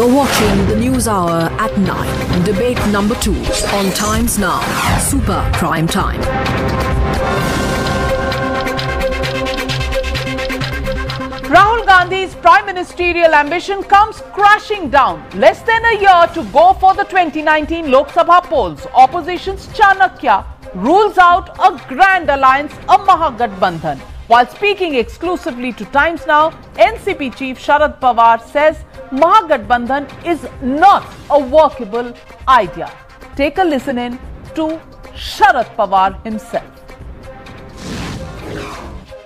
You're watching the News Hour at 9. Debate number 2 on Times Now. Super Prime Time. Rahul Gandhi's prime ministerial ambition comes crashing down. Less than a year to go for the 2019 Lok Sabha polls. Opposition's Chanakya rules out a grand alliance, a Mahagathbandhan. While speaking exclusively to Times Now, NCP chief Sharad Pawar says Mahagathbandhan is not a workable idea. Take a listen in to Sharad Pawar himself.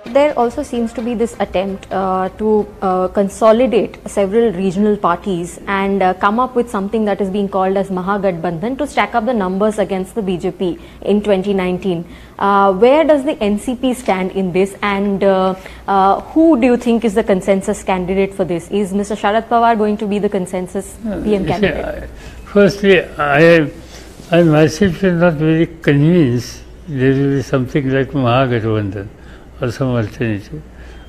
There also seems to be this attempt to consolidate several regional parties and come up with something that is being called as Mahagathbandhan to stack up the numbers against the BJP in 2019. Where does the NCP stand in this, and who do you think is the consensus candidate for this? Is Mr. Sharad Pawar going to be the consensus PM candidate? Firstly, I myself am not very convinced there will be something like Mahagathbandhan or some alternative.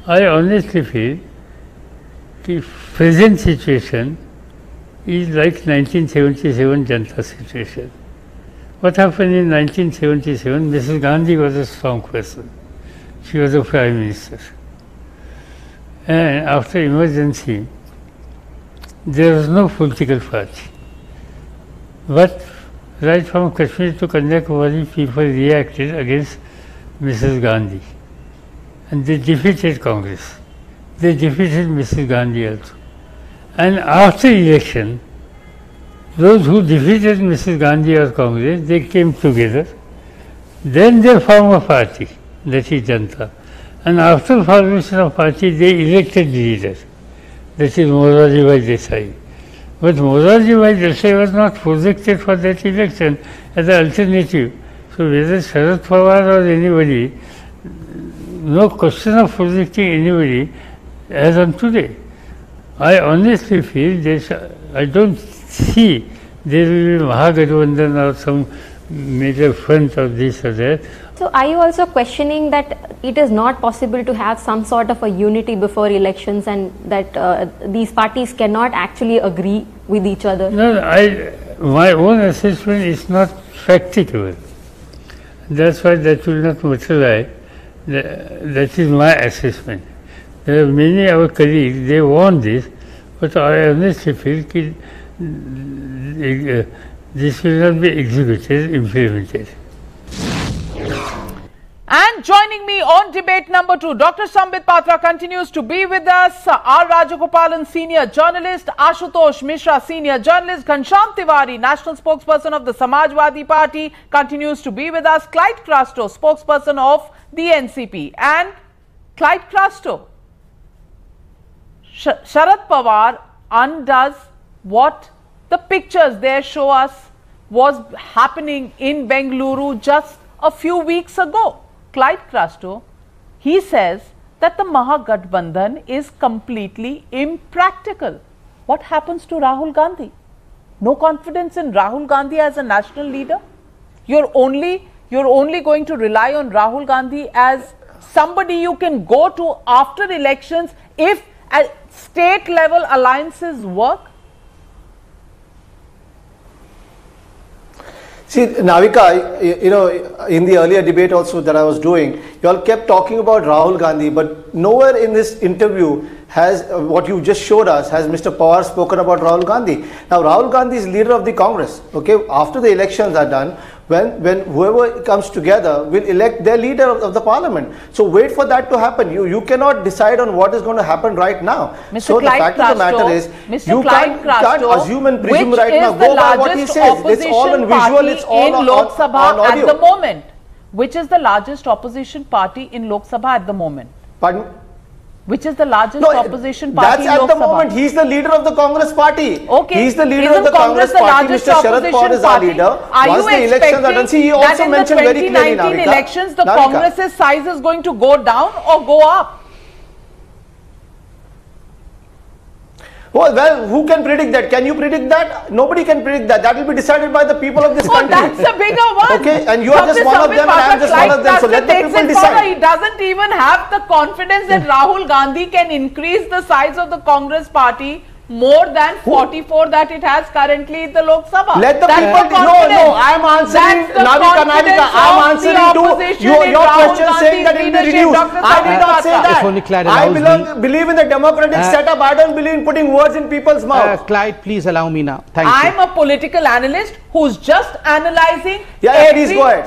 I honestly feel the present situation is like 1977 Janata situation. What happened in 1977, Mrs. Gandhi was a strong person. She was a prime minister. And after emergency, there was no political party. But right from Kashmir to Kanyakumari, people reacted against Mrs. Gandhi. And they defeated Congress. They defeated Mrs. Gandhi also. And after election, those who defeated Mrs. Gandhi or Congress, they came together. Then they formed a party, that is Janata. And after formation of party, they elected leader, that is Morarji Bhai Desai. But Morarji Bhai Desai was not projected for that election as an alternative. So whether Sharad Pawar or anybody, no question of projecting anybody as on today. I honestly feel I don't see there will be Mahagathbandhan or some major front of this or that. So are you also questioning that it is not possible to have some sort of a unity before elections, and that these parties cannot actually agree with each other? No, my own assessment is not practicable. That's why that will not materialize. That is my assessment. There are many of our colleagues, they want this, but I honestly feel this will not be executed, implemented. And joining me on debate number 2, Dr. Sambit Patra continues to be with us. R. Rajagopalan, senior journalist. Ashutosh Mishra, senior journalist. Ghanshyam Tiwari, national spokesperson of the Samajwadi Party, continues to be with us. Clyde Crasto, spokesperson of the NCP. And Clyde Crasto, Sharad Pawar undoes what the pictures there show us was happening in Bengaluru just a few weeks ago. Clyde Crasto, he says that the Mahagathbandhan is completely impractical. What happens to Rahul Gandhi? No confidence in Rahul Gandhi as a national leader? You're only going to rely on Rahul Gandhi as somebody you can go to after elections if at state level alliances work? See, Navika, in the earlier debate also that I was doing, you all kept talking about Rahul Gandhi, but nowhere in this interview has what you just showed us has Mr. Pawar spoken about Rahul Gandhi. Now, Rahul Gandhi is leader of the Congress. Okay, after the elections are done, when whoever comes together will elect their leader of the parliament. So wait for that to happen. You cannot decide on what is going to happen right now. Mr. So Clyde the fact of the matter is, you can't assume and presume right now. Go by what he says. It's all on visual. It's all on Lok Sabha audio. at the moment. Which is the largest opposition party in Lok Sabha at the moment? Pardon? Which is the largest opposition party in That's Lok at the Sabha? moment. He's the leader of the Congress party. Okay. He's the leader Isn't of the Congress party. Mr. Sharad Pawar is our leader. Are Once you the elections are done, see, he also mentioned very clearly, in the 2019 Navika, elections, the Congress's size is going to go down or go up? Well, who can predict that? Can you predict that? Nobody can predict that. That will be decided by the people of this country. That's a bigger one. Okay, and you are just one of them and I am just one of them. So let the people decide. He doesn't even have the confidence that Rahul Gandhi can increase the size of the Congress party more than 44 that it has currently in the Lok Sabha. Let the people. No, I am answering. Navika, I am answering to your question saying that it will be reduced. I did not say that. I believe in the democratic setup. I don't believe in putting words in people's mouths. Clyde, please allow me now. Thank you. I'm a political analyst who's just analyzing every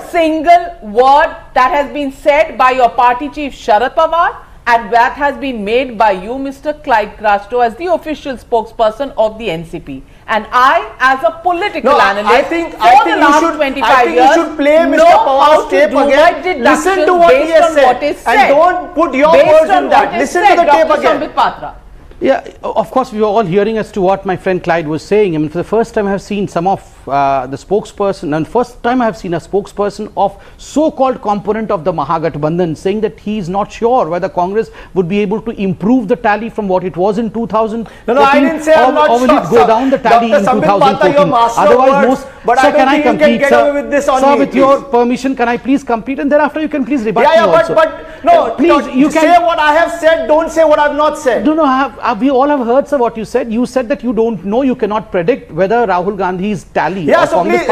single word that has been said by your party chief Sharad Pawar, and that has been made by you, Mr. Clyde Crasto, as the official spokesperson of the NCP. And I, as a political analyst, I think you should play Mr. Pawar's tape again. Listen to what he has said, and don't put your words in that. Listen to the tape again. Sambit Patra. Yeah, of course, we were all hearing as to what my friend Clyde was saying. I mean, for the first time I have seen some of the spokesperson, and first time I have seen a spokesperson of so-called component of the Mahagathbandhan saying that he is not sure whether Congress would be able to improve the tally from what it was in 2000. No, I didn't say I'm not sure. Or will it go down the tally in 2014? Otherwise, most. Sir, can I complete, sir? Sir, with your permission, can I please complete, and thereafter you can please rebut me also. But no, please, you can say what I have said. Don't say what I have not said. No, we all have heard, sir, what you said. You said that you don't know, you cannot predict whether Rahul Gandhi's tally. Yeah, so please,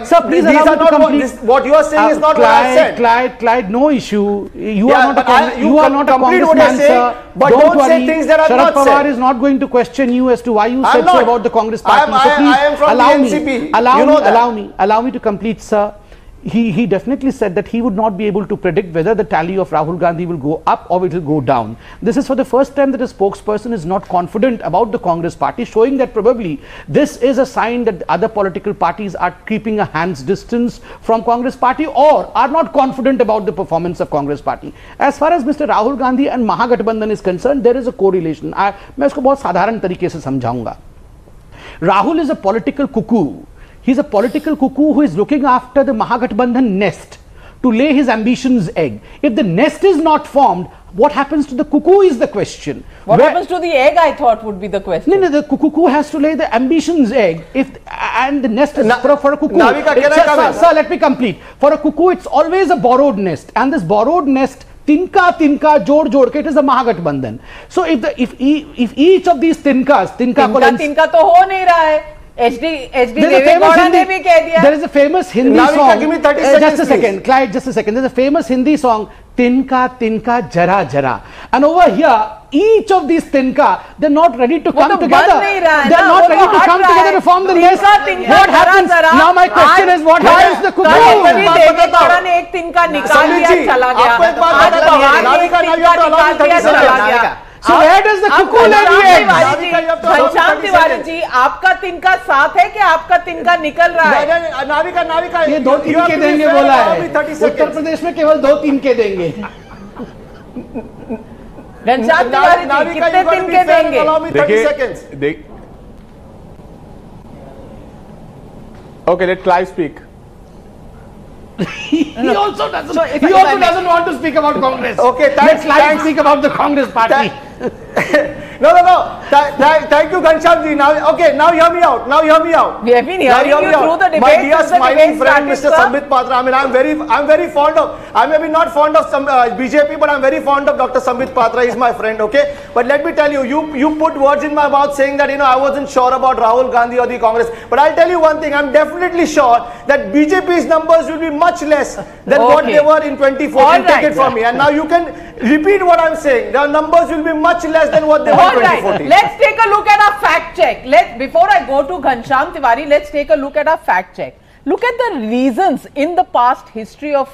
sir, please allow me to complete. What you are saying is not what I said. Clyde, no issue. You are not a congressman, sir. But don't say things that are not said. Sharad Pawar is not going to question you as to why you said so about the Congress party. So please allow me to complete, sir. He definitely said that he would not be able to predict whether the tally of Rahul Gandhi will go up or it will go down. This is for the first time that a spokesperson is not confident about the Congress party, showing that probably this is a sign that other political parties are keeping a hand's distance from Congress party or are not confident about the performance of Congress party. As far as Mr. Rahul Gandhi and Mahagathbandhan is concerned, there is a correlation. मैं इसको बहुत साधारण तरीके से समझाऊंगा. Rahul is a political cuckoo. He's a political cuckoo who is looking after the Mahagathbandhan nest to lay his ambition's egg. If the nest is not formed, what happens to the cuckoo is the question. What happens to the egg, I thought, would be the question. No, the cuckoo has to lay the ambition's egg. And the nest is for a cuckoo. Navika, sir, let me complete. For a cuckoo, it's always a borrowed nest. And this borrowed nest, tinka, jod, it is a Mahagathbandhan. So if each of these tinkas, tinka to ho nahi raha hai. HD Devegowda ne bhi keh diya. There is a famous Hindi song. Give me 30 seconds, just a second, Clyde, just a second. There's a famous Hindi song, Tinka, Jara, Jara. And over here, each of these tinka, they're not ready to come together. They're not ready to come together to form the nest. What happens? Now my question is, what happens to the cuckoo? Devegowda ne ek tinka nikal diya, chala gaya. Aaj Pawar ne ek tinka nikal diya, chala gaya. So where does the cuckoo lay the egg? Ghanshyam Tiwari ji, आपका तिनका साथ है कि आपका तिनका निकल रहा है? नाविका, ये 2-3 के देंगे बोला है. उत्तर प्रदेश में केवल 2-3 के देंगे. घनश्याम तिवारी जी, कितने तिनके देंगे? देखिए, okay, let Clive speak. He also doesn't want to speak about Congress. Okay, let's speak about the Congress party. No. Thank you, Ghanshyam ji. Now hear me out. We have been hearing you through the debate. My dear smiling friend, Mr. Sambit Patra. I mean, I'm very fond of. I may be not fond of some BJP, but I'm very fond of Dr. Sambit Patra. He's my friend. Okay, but let me tell you, you put words in my mouth saying that I wasn't sure about Rahul Gandhi or the Congress. But I'll tell you one thing. I'm definitely sure that BJP's numbers will be much less than what they were in 2014. Take it from me. And now you can repeat what I'm saying. Their numbers will be much less than what they were in 2014. Let's take a look at our fact check. Before I go to Ghanshyam Tiwari, let's take a look at our fact check. Look at the reasons in the past history of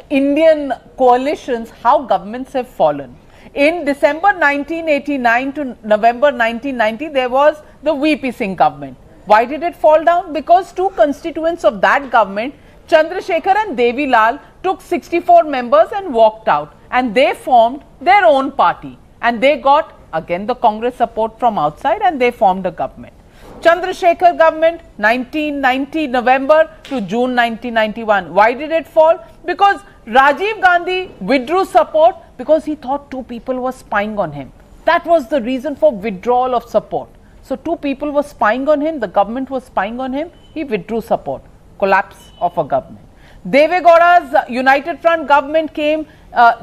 Indian coalitions, how governments have fallen. In December 1989 to November 1990, there was the VP Singh government. Why did it fall down? Because two constituents of that government, Chandrasekhar and Devi Lal, took 64 members and walked out. And they formed their own party. And they got, again, the Congress support from outside, and they formed a government. Chandrasekhar government, 1990 November to June 1991. Why did it fall? Because Rajiv Gandhi withdrew support because he thought two people were spying on him. That was the reason for withdrawal of support. So two people were spying on him, the government was spying on him, he withdrew support. Collapse of a government. Devegowda's United Front government came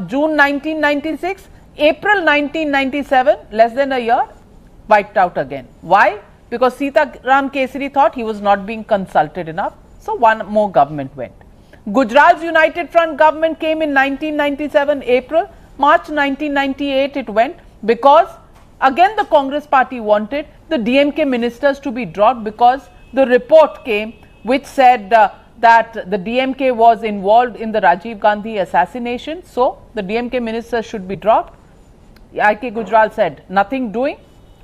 June 1996. April 1997, less than a year, wiped out again. Why? Because Sitaram Kesari thought he was not being consulted enough. So one more government went. Gujarat's United Front government came in 1997 April. March 1998 it went because again the Congress party wanted the DMK ministers to be dropped because the report came which said that the DMK was involved in the Rajiv Gandhi assassination. So the DMK ministers should be dropped. IK Gujral said nothing doing.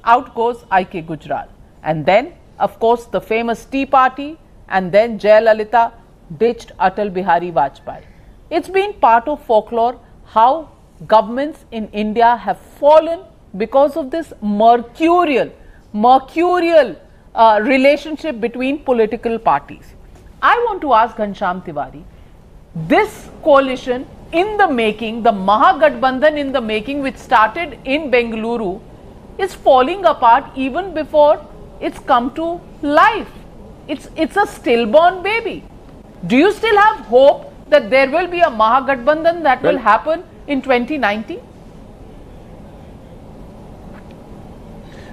Out goes IK Gujral. And then of course the famous Tea Party and then Jayalalitha ditched Atal Bihari Vajpayee. It's been part of folklore how governments in India have fallen because of this mercurial relationship between political parties. I want to ask Ghanshyam Tiwari, this coalition in the making, the Mahagathbandhan in the making which started in Bengaluru is falling apart even before it's come to life. It's a stillborn baby. Do you still have hope that there will be a Mahagathbandhan that will happen in 2019?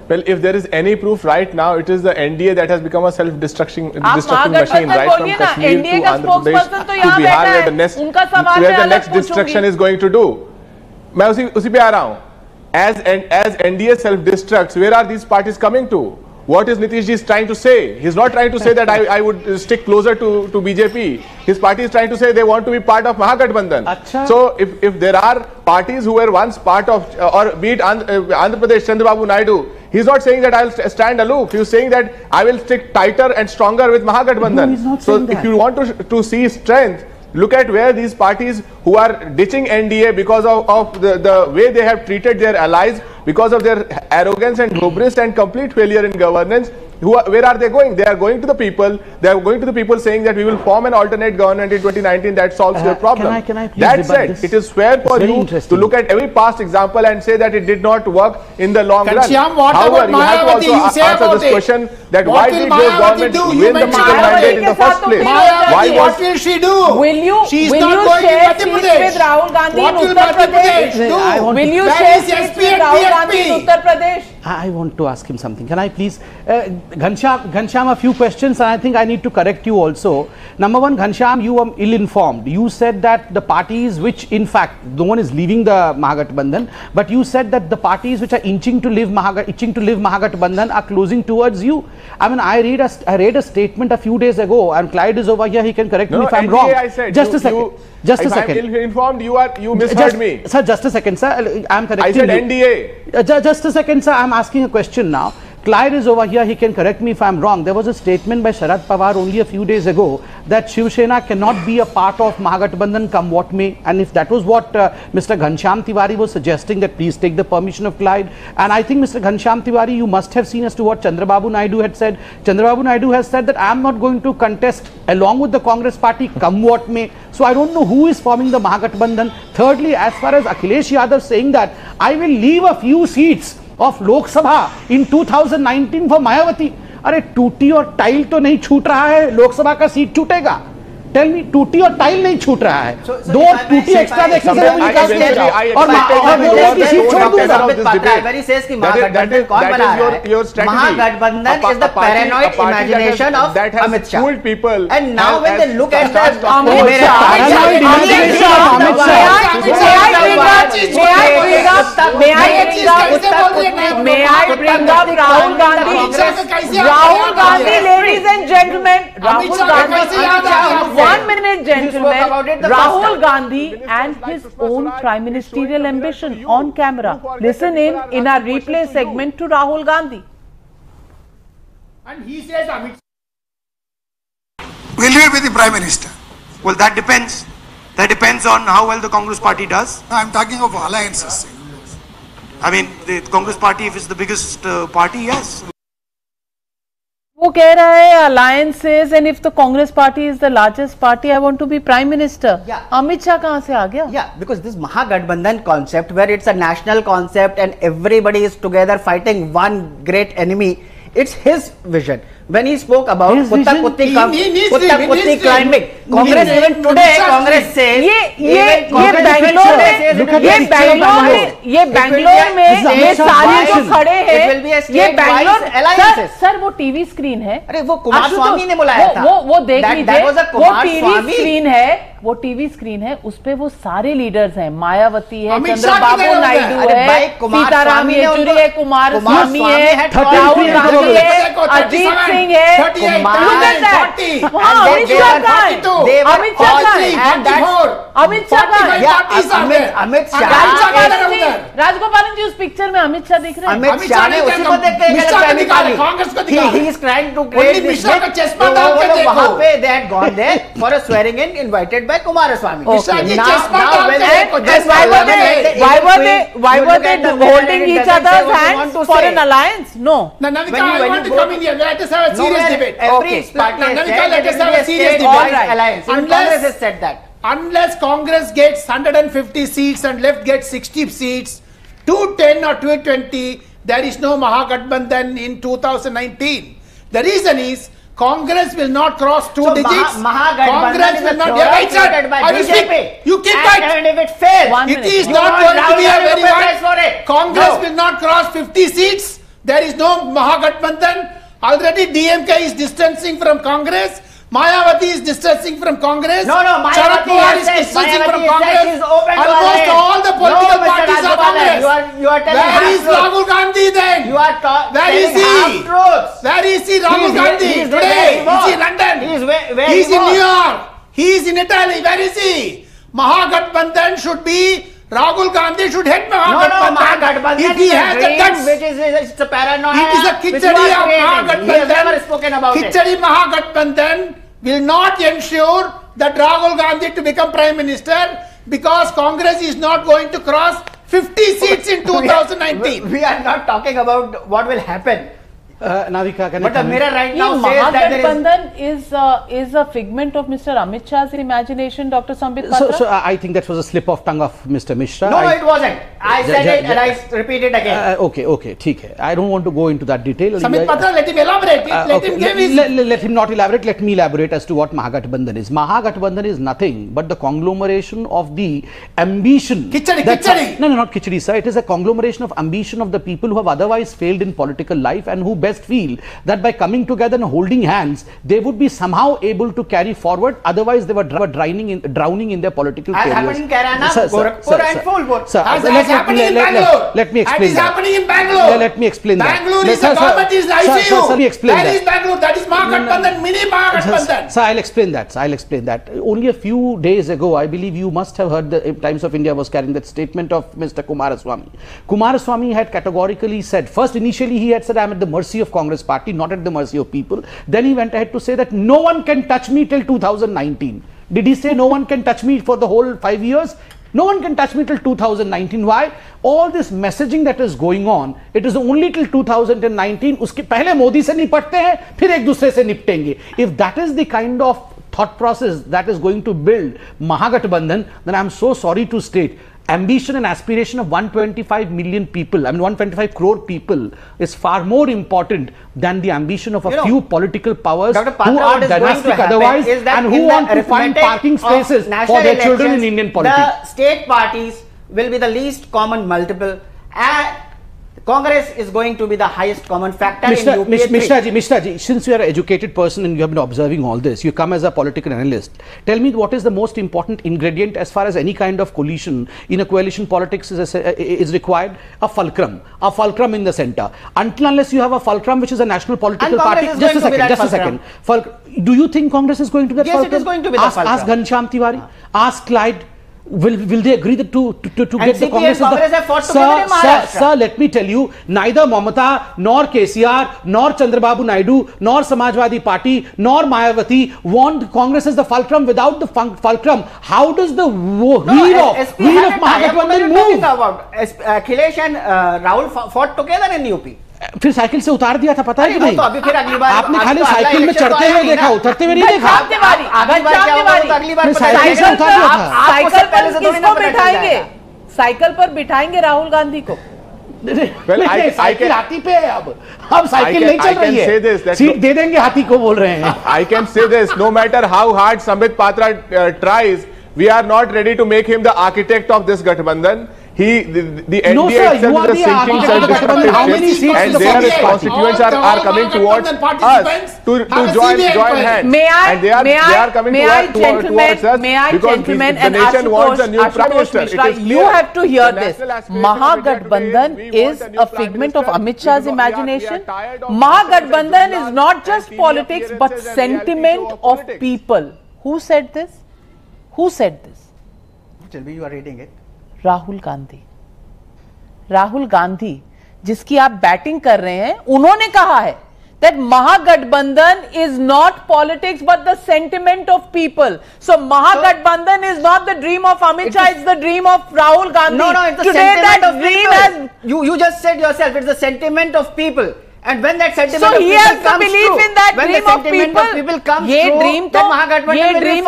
Well, if there is any proof right now, it is the NDA that has become a self-destructing machine, right from Kashmir to Andhra Pradesh to Bihar, where the next destruction is going to do. मैं उसी पे आ रहा हूँ. As NDA self-destructs, where are these parties coming to? What is Nitish ji trying to say? He's not trying to say that I would stick closer to BJP. His party is trying to say they want to be part of Mahagathbandhan. So if there are parties who were once part of, or be it Andhra Pradesh, Chandrababu Naidu, he's not saying that I'll stand aloof. He's saying that I will stick tighter and stronger with Mahagathbandhan. No, he's not so saying if that. you want to see strength, look at where these parties who are ditching NDA because of the way they have treated their allies, because of their arrogance and hubris and complete failure in governance, where are they going? They are going to the people. They are going to the people saying that we will form an alternate government in 2019 that solves their problem. Can I please that said, it is fair for you to look at every past example and say that it did not work in the long run. However, you have to also answer this question that why did your government win the middle mandate in the first place? What will she do? She is not going to Madhya Pradesh. With Rahul Gandhi what in will Uttar Madhya Pradesh Pradesh do? Will you Where share is seats SP with and Rahul Gandhi in DSP? Uttar Pradesh? I want to ask him something. Can I please, Ghanshyam, a few questions, and I think I need to correct you also. Number one, Ghanshyam, you are ill-informed. You said that the parties which, in fact, no one is leaving the Mahagathbandhan, but you said that the parties which are itching to live Mahagathbandhan are closing towards you. I mean, I read a statement a few days ago, and Clyde is over here. He can correct me if I'm wrong. I said, just a second. Just a second. If I'm ill-informed, you misheard me. Sir, just a second, sir. I'm correcting I said you. NDA. Just a second, sir. I'm asking a question now. Clyde is over here. He can correct me if I'm wrong. There was a statement by Sharad Pawar only a few days ago that Shiv Sena cannot be a part of Mahagathbandhan come what may. And if that was what Mr. Ghanshyam Tiwari was suggesting, that please take the permission of Clyde. And I think Mr. Ghanshyam Tiwari, you must have seen as to what Chandrababu Naidu had said. Chandrababu Naidu has said that I am not going to contest along with the Congress party come what may. So I don't know who is forming the Mahagathbandhan. Thirdly, as far as Akhilesh Yadav saying that I will leave a few seats of Lok Sabha in 2019 for Mayawati. अरे टूटी और tile तो नहीं छूट रहा है, लोकसभा का seat छूटेगा. Tell me, टूटी और टाइल नहीं छूट रहा है. दो टूटी एक्स्ट्रा देखने से मुझे निकाल दिया और बोले कि सीट छोड़ दूंगा. Very says कि महागठबंधन कौन बना रहा है? महागठबंधन is the paranoid imagination of Amit Shah. And now when they look at the paranoid imagination of Amit Shah. May I bring up Rahul Gandhi? Rahul Gandhi, ladies and gentlemen, Rahul Gandhi. 1 minute, gentlemen. Rahul Gandhi and his own prime ministerial ambition on camera. Listen in our replay segment to Rahul Gandhi. And he says, Amit, will you be the prime minister? Well, that depends. That depends on how well the Congress party does. No, I'm talking of alliances. I mean, the Congress party, if it's the biggest party, yes. वो कह रहा है alliances, and if the Congress party is the largest party, I want to be prime minister. Yeah. Amit Shah कहाँ से आ गया? Yeah, because this Mahagathbandhan concept, where it's a national concept and everybody is together fighting one great enemy, it's his vision. when he spoke about Kutta-Putti climbing. Congress even today, Congress says ये बैंगलोर में ये सारे जो खड़े हैं ये Bangalore sir वो TV screen है। अरे वो कुमार स्वामी ने बुलाया था, वो देख लीजिए, वो टीवी स्क्रीन है, वो टीवी स्क्रीन है, उस पे वो सारे लीडर्स हैं, मायावती है, चंद्रबाबु नायडू है, सीताराम येचुरी है, कुमार स्वामी है, राहुल गांधी है, अजीत सिंह है, अमित शाह राजगोपालन जी उस पिक्चर में अमित शाह दिख रहे हैं। अमित शाह ने उसी को देख के कांग्रेस को दिखा, he is trying to create this वहां पे they had gone there for a swearing in invited by Kumaraswamy. Why were they holding each other's hands for an alliance? No. Navika, I want to come in here. Let us have a serious debate. Every party has said let us have a serious alliance. Congress has said that. Unless Congress gets 150 seats and left gets 60 seats, 210 or 220, there is no Mahagathbandhan in 2019. The reason is Congress will not cross two digits. Congress will not. Right, sir. I will speak. You keep quiet. And if it fails, it is not going to be a very wide. Congress will not cross 50 seats. There is no Mahagathbandhan. Already DMK is distancing from Congress. Mayawati is distancing from Congress. Sharad Pawar is distancing from Congress. Almost all the political parties are Congress. Where is Rahul Gandhi then? Where is he? Where is he, Rahul Gandhi? Today, he is in London. He is in New York. He is in Italy. Where is he? Mahagathbandhan should be. Rahul Gandhi should head Mahagathbandhan. If he has the guts, which is it's a paranoia. It is a Khichdi of Mahagathbandhan. He has never spoken about it. Khichdi Mahagathbandhan will not ensure that Rahul Gandhi to become Prime Minister because Congress is not going to cross 50 seats in 2019. We are not talking about what will happen. Navika, but the mirror right now says that Mahagathbandhan is a figment of Mr. Amit Shah's imagination, Dr. Sambit Patra? So I think that was a slip of tongue of Mr. Mishra. No, it wasn't. I said it and I repeat it again. Okay, theek hai. I don't want to go into that detail. Sambit Patra, let him elaborate. Let him not elaborate. Let me elaborate as to what Mahagathbandhan is. Mahagathbandhan is nothing but the conglomeration of the ambition. Khichdi. No, not Khichdi, sir. It is a conglomeration of ambition of the people who have otherwise failed in political life and who best feel that by coming together and holding hands, they would be somehow able to carry forward. Otherwise, they were drowning in their political failures. Happened in Karana, Gorakhpur and Phulpur. Happening in Bangalore. Let me explain. It is happening in Bangalore. Let me explain that. Bangalore is the government is ICU. Let me explain that. That is Bangalore. That is Mahagathbandhan, mini Mahagathbandhan. Sir, I'll explain that. Only a few days ago, I believe you must have heard the Times of India was carrying that statement of Mr. Kumaraswamy. Kumaraswamy had categorically said, initially he had said, I am at the mercy of Congress party, not at the mercy of people. Then he went ahead to say that no one can touch me till 2019. Did he say no one can touch me for the whole 5 years? No one can touch me till 2019. Why? All this messaging that is going on, it is only till 2019. उसके पहले मोदी से निपटते हैं, फिर एक दूसरे से निपटेंगे. If that is the kind of thought process that is going to build Mahagathbandhan, then I am so sorry to state, ambition and aspiration of 125 million people, 125 crore people is far more important than the ambition of a few political powers who are dynastic otherwise and who want to find parking spaces for their children in Indian politics. The state parties will be the least common multiple and Congress is going to be the highest common factor in UPA 3. Mishra ji, since you are an educated person and you have been observing all this, you come as a political analyst. Tell me what is the most important ingredient as far as any kind of coalition in a coalition politics is required? A fulcrum in the center. Until unless you have a fulcrum which is a national political party. Just a second. Do you think Congress is going to be that fulcrum? Yes, it is going to be that fulcrum. Ask Ghanshyam Tiwari. Ask Clyde. Will they agree to get the Congress? Sir, let me tell you, neither Mamata, nor KCR, nor Chandrababu Naidu, nor Samajwadi Party, nor Mayawati want Congress as the fulcrum. Without the fulcrum, how does the wheel of Mahagathbandhan move? Akhilesh and Rahul fought together in UP. फिर cycle से उतार दिया था, पता है कि नहीं? तो अभी फिर अगली बार आपने खाली साइकिल में चढ़ते हुए देखा, उतरते हुए नहीं देखा। साइकिल पर बिठाएंगे राहुल गांधी को। Well, साइकिल हाथी पे है अब साइकिल नहीं चल रही है, सीट दे देंगे हाथी को बोल रहे हैं. I can say this, no matter how hard Sambit Patra tries, we are not ready to make him the architect of this Gathbandhan. The NDA itself is a sinking self-destructive ship, and their constituents are coming towards us to join hands. May I, and they are coming towards us because the nation wants a new Prime Minister. You have to hear this. Mahagathbandhan is a figment of Amit Shah's imagination. Mahagathbandhan is not just politics but sentiment of people. Who said this? Who said this? Tell me, you are reading it. Rahul Gandhi. Rahul Gandhi जिसकी आप batting कर रहे हैं, उन्होंने कहा है that Mahagathbandhan is not politics but the sentiment of people. So Mahagathbandhan is not the dream of Amit Shah, it's the dream of Rahul Gandhi. No, it's the Today sentiment of people. You just said yourself, it's the sentiment of people. And when that sentiment so of he has the belief in that dream of people. ये dream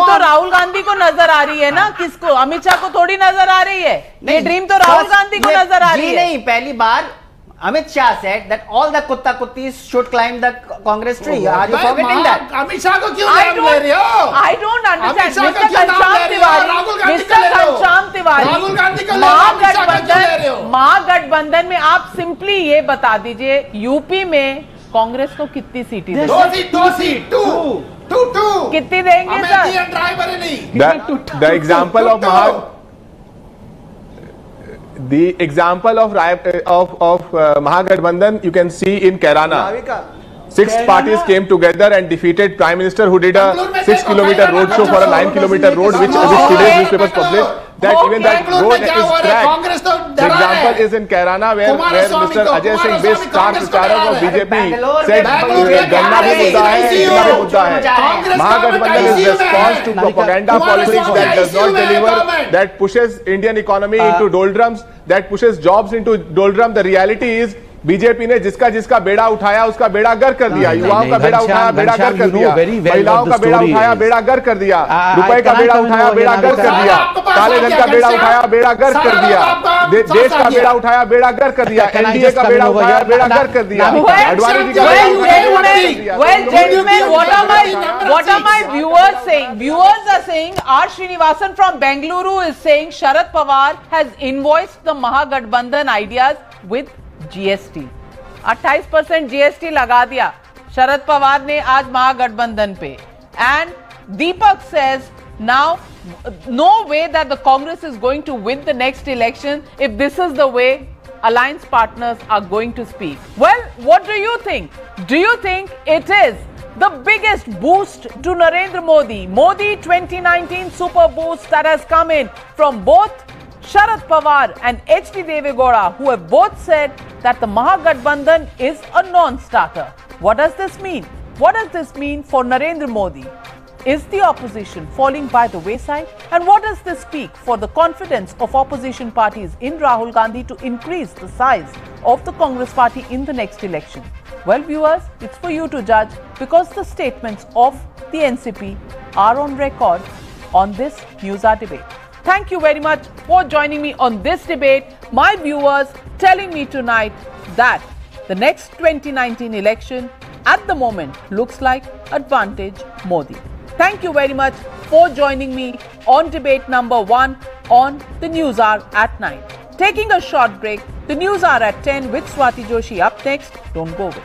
तो राहुल गांधी को नजर आ रही है ना, किसको? अमित शाह को थोड़ी नजर आ रही है. ये ड्रीम तो राहुल गांधी को नजर आ रही है. नहीं, पहली बार Amit Shah said that all the kutta kuttis should climb the Congress tree. Are you forgetting that? Amit Shah को क्यों नाम ले रहे हो? I don't understand. Mr. Ghanshyam Tiwari, महागठबंधन में आप सिंपली ये बता दीजिए, यूपी में कांग्रेस को कितनी सीटें देंगे? 2 सीट, 2 कितनी देंगे sir? The example of the example of Mahagathbandhan you can see in Kairana. 6 parties came together and defeated Prime Minister who did a 6-kilometer road show for a 9-kilometer road, which today's newspapers published. That even that road is cracked. The example is in Kairana where Mr. Ajay Singh, best star pracharak of BJP, said Ganna bhi mudda hai, Ganna bhi mudda hai. Mahagathbandhan is response to propaganda politics that does not deliver, that pushes Indian economy into doldrums, that pushes jobs into doldrums. The reality is BJP ने जिसका बेड़ा उठाया उसका बेड़ा गर्क कर दिया, युवाओं का बेड़ा उठाया बेड़ा गर्क कर दिया, महिलाओं का बेड़ा उठाया बेड़ा गर्क कर दिया, रुपए का बेड़ा उठाया बेड़ा गर्क कर दिया, काले धन का बेड़ा उठाया बेड़ा गर्क कर दिया, देश का बेड़ा उठाया बेड़ा गर्क कर दिया, एनडीए का बेड़ा उठाया बेड़ा गर्क कर दिया, अडवाणी जी का बेड़ा। Well, gentlemen, what are my viewers saying? Viewers are saying R. Srinivasan from Bengaluru is saying Sharad Pawar has invoiced the Mahagathbandhan ideas with GST. 28% GST लगा दिया शरद पवार ने आज महागठबंधन पे. And Deepak says now no way that the Congress is going to win the next election if this is the way alliance partners are going to speak. Well, what do you think? Do you think it is the biggest boost to Narendra Modi? Modi 2019 super boost that has come in from both Sharad Pawar and H.D. Devegowda, who have both said that the Mahagathbandhan is a non-starter. What does this mean? What does this mean for Narendra Modi? Is the opposition falling by the wayside? And what does this speak for the confidence of opposition parties in Rahul Gandhi to increase the size of the Congress party in the next election? Well, viewers, it's for you to judge because the statements of the NCP are on record on this News Hour debate. Thank you very much for joining me on this debate. My viewers telling me tonight that the next 2019 election at the moment looks like advantage Modi. Thank you very much for joining me on debate number 1 on the News Hour at 9. Taking a short break, the News Hour at 10 with Swati Joshi up next. Don't go away.